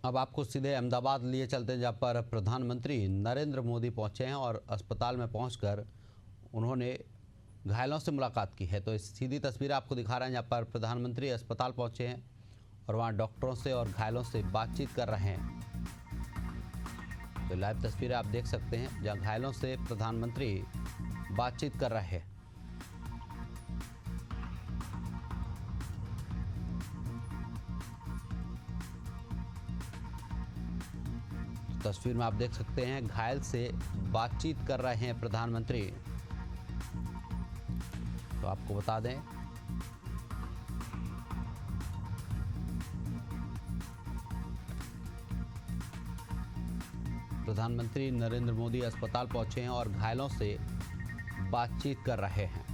अब आपको सीधे अहमदाबाद लिए चलते हैं, जहाँ पर प्रधानमंत्री नरेंद्र मोदी पहुंचे हैं और अस्पताल में पहुंचकर उन्होंने घायलों से मुलाकात की है। तो इस सीधी तस्वीर आपको दिखा रहे हैं जहाँ पर प्रधानमंत्री अस्पताल पहुंचे हैं और वहां डॉक्टरों से और घायलों से बातचीत कर रहे हैं। तो लाइव तस्वीरें आप देख सकते हैं जहाँ घायलों से प्रधानमंत्री बातचीत कर रहे हैं। तस्वीर में आप देख सकते हैं घायल से बातचीत कर रहे हैं प्रधानमंत्री। तो आपको बता दें प्रधानमंत्री नरेंद्र मोदी अस्पताल पहुंचे हैं और घायलों से बातचीत कर रहे हैं।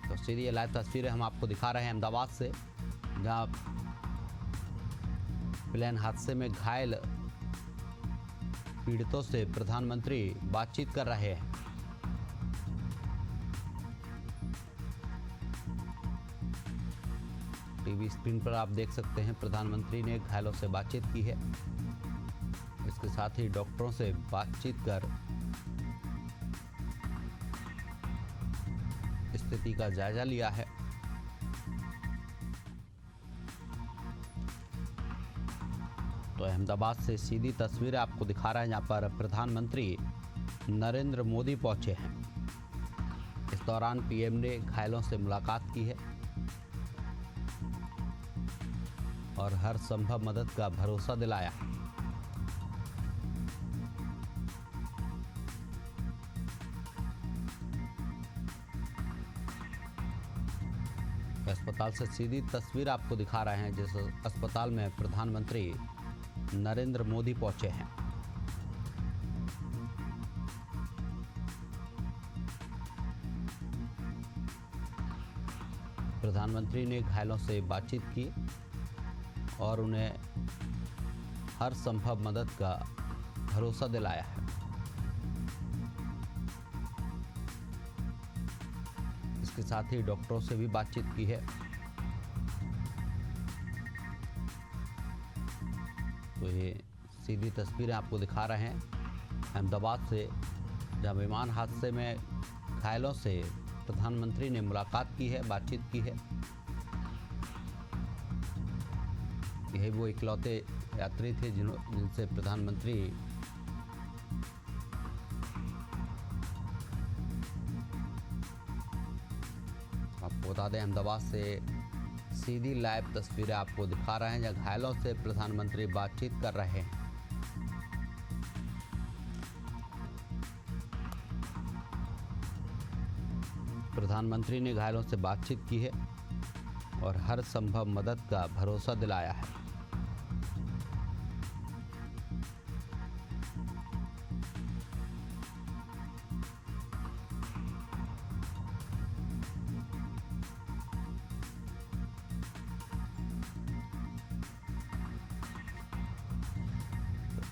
तो सीधी लाइव तस्वीरें हम आपको दिखा रहे हैं अहमदाबाद से, जहां प्लेन हादसे में घायल पीड़ितों से प्रधानमंत्री बातचीत कर रहे हैं। टीवी स्क्रीन पर आप देख सकते हैं प्रधानमंत्री ने घायलों से बातचीत की है। इसके साथ ही डॉक्टरों से बातचीत कर स्थिति का जायजा लिया है। तो अहमदाबाद से सीधी तस्वीरें आपको दिखा रहे हैं जहां पर प्रधानमंत्री नरेंद्र मोदी पहुंचे हैं। इस दौरान पीएम ने घायलों से मुलाकात की है और हर संभव मदद का भरोसा दिलाया है। अस्पताल से सीधी तस्वीर आपको दिखा रहे हैं जिस अस्पताल में प्रधानमंत्री नरेंद्र मोदी पहुंचे हैं। प्रधानमंत्री ने घायलों से बातचीत की और उन्हें हर संभव मदद का भरोसा दिलाया है। इसके साथ ही डॉक्टरों से भी बातचीत की है। तो ये सीधी तस्वीरें आपको दिखा रहे हैं अहमदाबाद से, जहां विमान हादसे में घायलों से प्रधानमंत्री ने मुलाकात की है, बातचीत की है। यही वो इकलौते यात्री थे जिनसे प्रधानमंत्री आपको बता दें अहमदाबाद से सीधी लाइव तस्वीरें आपको दिखा रहे हैं जहां घायलों से प्रधानमंत्री बातचीत कर रहे हैं। प्रधानमंत्री ने घायलों से बातचीत की है और हर संभव मदद का भरोसा दिलाया है।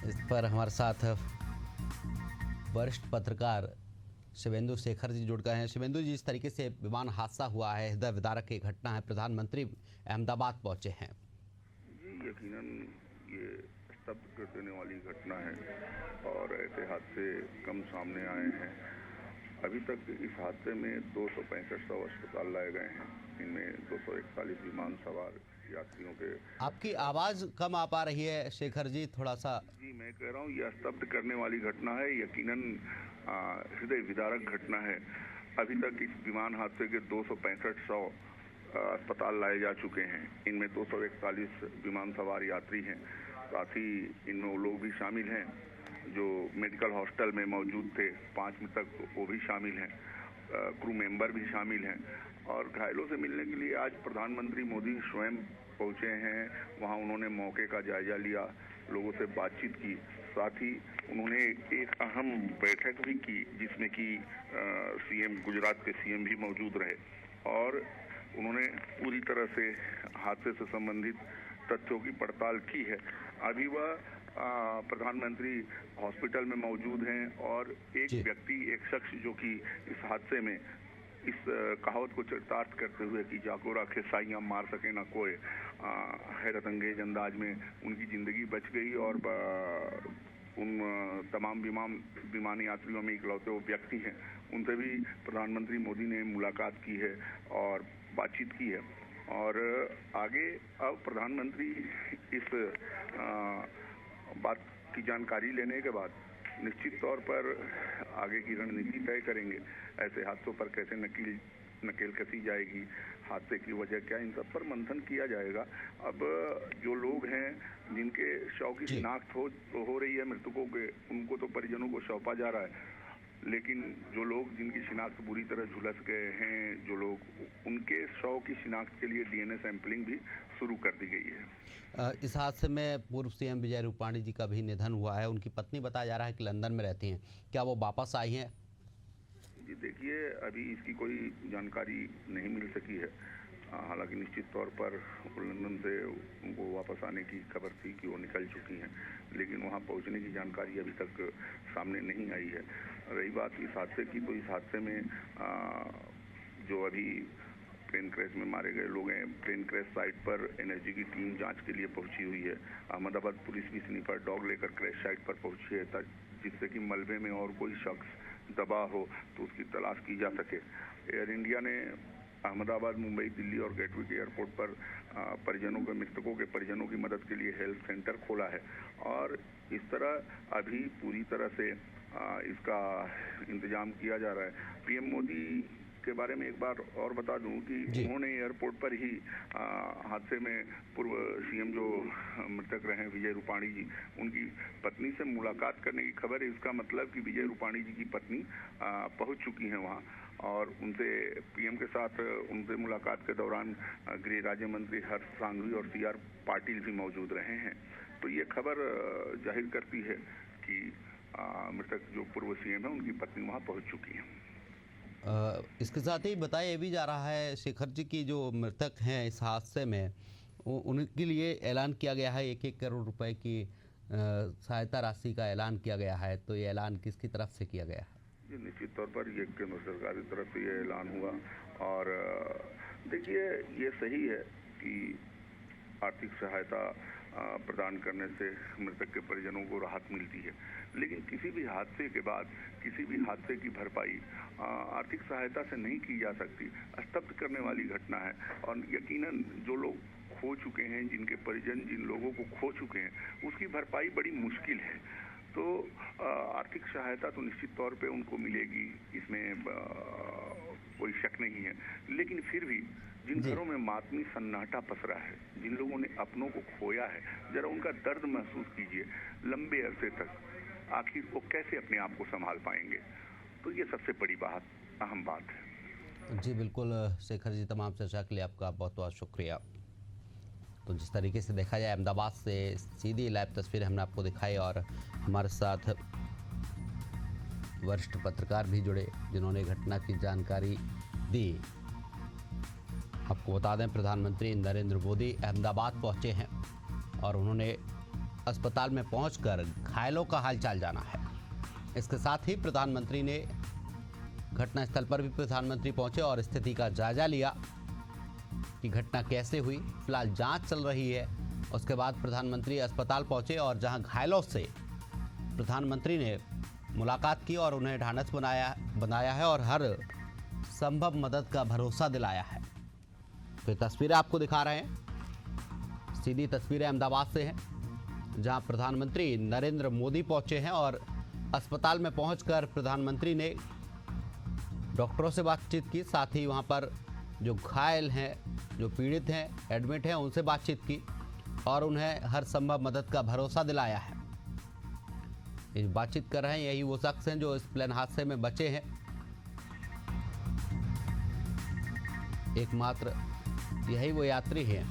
इस पर हमारे साथ वरिष्ठ पत्रकार शिवेंदु शेखर जी जुड़ गए हैं। शिवेंदु जी, इस तरीके से विमान हादसा हुआ है, हृदय विदारक एक घटना है, प्रधानमंत्री अहमदाबाद पहुंचे हैं। जी, यकीनन ये स्तब्ध कर देने वाली घटना है और ऐसे हादसे कम सामने आए हैं। अभी तक इस हादसे में 265 शव अस्पताल लाए गए हैं। इनमें 241 विमान सवार यात्रियों के। आपकी आवाज कम आ पा रही है शेखर जी, थोड़ा सा। जी, मैं कह रहा हूँ यह स्तब्ध करने वाली घटना है, यकीनन हृदय विदारक घटना है। अभी तक इस विमान हादसे के 265 शव अस्पताल लाए जा चुके हैं। इनमें 241 विमान सवार यात्री हैं। साथ ही इनमें वो लोग भी शामिल हैं जो मेडिकल हॉस्टल में मौजूद थे, 5 मृतक वो भी शामिल हैं, क्रू मेंबर भी शामिल हैं। और घायलों से मिलने के लिए आज प्रधानमंत्री मोदी स्वयं पहुंचे हैं। वहां उन्होंने मौके का जायजा लिया, लोगों से बातचीत की। साथ ही उन्होंने एक अहम बैठक भी की जिसमें कि सीएम, गुजरात के सीएम भी मौजूद रहे और उन्होंने पूरी तरह से हादसे से संबंधित तथ्यों की पड़ताल की है। अभी वह प्रधानमंत्री हॉस्पिटल में मौजूद हैं और एक व्यक्ति, एक शख्स जो कि इस हादसे में इस कहावत को चरितार्थ करते हुए कि जाको राखे साइयां मार सके ना कोई, हैरत अंगेज अंदाज में उनकी ज़िंदगी बच गई और उन तमाम विमान यात्रियों में इकलौते वो व्यक्ति हैं, उनसे भी प्रधानमंत्री मोदी ने मुलाकात की है और बातचीत की है। और आगे अब प्रधानमंत्री इस बात की जानकारी लेने के बाद निश्चित तौर पर आगे की रणनीति तय करेंगे। ऐसे हादसों पर कैसे नकेल कसी जाएगी, हादसे की वजह क्या, इन सब पर मंथन किया जाएगा। अब जो लोग हैं जिनके शव की शिनाख्त हो रही है, मृतकों के, उनको तो परिजनों को सौंपा जा रहा है, लेकिन जो लोग जिनकी शिनाख्त बुरी तरह झुलस गए हैं, जो लोग, उनके शव की शिनाख्त के लिए डीएनए सैंपलिंग भी शुरू कर दी गई है। इस हादसे में पूर्व सीएम विजय रूपाणी जी का भी निधन हुआ है। उनकी पत्नी बताया जा रहा है कि लंदन में रहती हैं, क्या वो वापस आई हैं? जी देखिए, अभी इसकी कोई जानकारी नहीं मिल सकी है। हालांकि निश्चित तौर पर लंदन से उनको वापस आने की खबर थी कि वो निकल चुकी हैं, लेकिन वहां पहुंचने की जानकारी अभी तक सामने नहीं आई है। रही बात इस हादसे की, तो इस हादसे में जो अभी प्लेन क्रैश में मारे गए लोग हैं, प्लेन क्रैश साइट पर एनएसजी की टीम जांच के लिए पहुंची हुई है। अहमदाबाद पुलिस भी स्नीपर डॉग लेकर क्रैश साइट पर पहुंची है, जिससे कि मलबे में और कोई शख्स दबा हो तो उसकी तलाश की जा सके। एयर इंडिया ने अहमदाबाद, मुंबई, दिल्ली और गेटवे एयरपोर्ट पर परिजनों के, मृतकों के परिजनों की मदद के लिए हेल्प सेंटर खोला है और इस तरह अभी पूरी तरह से इसका इंतजाम किया जा रहा है। पीएम मोदी के बारे में एक बार और बता दूं कि उन्होंने एयरपोर्ट पर ही हादसे में पूर्व सीएम जो मृतक रहे विजय रूपाणी जी, उनकी पत्नी से मुलाकात करने की खबर है। इसका मतलब कि विजय रूपाणी जी की पत्नी पहुंच चुकी हैं वहां और उनसे पीएम के साथ उनसे मुलाकात के दौरान गृह राज्य मंत्री हर्ष सांघवी और सीआर पाटिल भी मौजूद रहे हैं। तो ये खबर जाहिर करती है कि मृतक जो पूर्व सीएम है उनकी पत्नी वहां पहुंच चुकी है। इसके साथ ही बताया ये भी जा रहा है शेखर जी की जो मृतक हैं इस हादसे में, उनके लिए ऐलान किया गया है 1-1 करोड़ रुपए की सहायता राशि का ऐलान किया गया है। तो ये ऐलान किसकी तरफ से किया गया है? जी निश्चित तौर पर ये केंद्र सरकार की तरफ से ये ऐलान हुआ और देखिए ये सही है कि आर्थिक सहायता प्रदान करने से मृतक के परिजनों को राहत मिलती है, लेकिन किसी भी हादसे के बाद किसी भी हादसे की भरपाई आर्थिक सहायता से नहीं की जा सकती। स्तब्ध करने वाली घटना है और यकीनन जो लोग खो चुके हैं, जिनके परिजन जिन लोगों को खो चुके हैं, उसकी भरपाई बड़ी मुश्किल है। तो आर्थिक सहायता तो निश्चित तौर पे उनको मिलेगी, इसमें कोई शक नहीं है, लेकिन फिर भी जिन घरों में मातमी सन्नाटा पसरा है, जिन लोगों ने अपनों को खोया है, जरा उनका दर्द महसूस कीजिए। लंबे अरसे तक आखिर वो कैसे अपने आप को संभाल पाएंगे? तो ये सबसे बड़ी बात, अहम बात है। जी बिल्कुल शेखर जी, तमाम चर्चा के लिए आपका बहुत बहुत शुक्रिया। तो जिस तरीके से देखा जाए, अहमदाबाद से सीधी लाइव तस्वीर हमने आपको दिखाई और हमारे साथ वरिष्ठ पत्रकार भी जुड़े जिन्होंने घटना की जानकारी दी। आपको बता दें, प्रधानमंत्री नरेंद्र मोदी अहमदाबाद पहुंचे हैं और उन्होंने अस्पताल में पहुंचकर घायलों का हालचाल जाना है। इसके साथ ही प्रधानमंत्री ने घटनास्थल पर भी प्रधानमंत्री पहुंचे और स्थिति का जायजा लिया कि घटना कैसे हुई। फिलहाल जांच चल रही है। उसके बाद प्रधानमंत्री अस्पताल पहुंचे और जहां घायलों से प्रधानमंत्री ने मुलाकात की और उन्हें ढांढस बनाया है और हर संभव मदद का भरोसा दिलाया है। तो तस्वीरें आपको दिखा रहे हैं, सीधी तस्वीरें अहमदाबाद से हैं जहां प्रधानमंत्री नरेंद्र मोदी पहुंचे हैं और अस्पताल में पहुंचकर प्रधानमंत्री ने डॉक्टरों से बातचीत की, साथ ही वहां पर जो घायल हैं, जो पीड़ित हैं, एडमिट हैं, उनसे बातचीत की और उन्हें हर संभव मदद का भरोसा दिलाया है। ये बातचीत कर रहे हैं यही वो शख्स हैं जो इस प्लेन हादसे में बचे हैं। एकमात्र यही वो यात्री हैं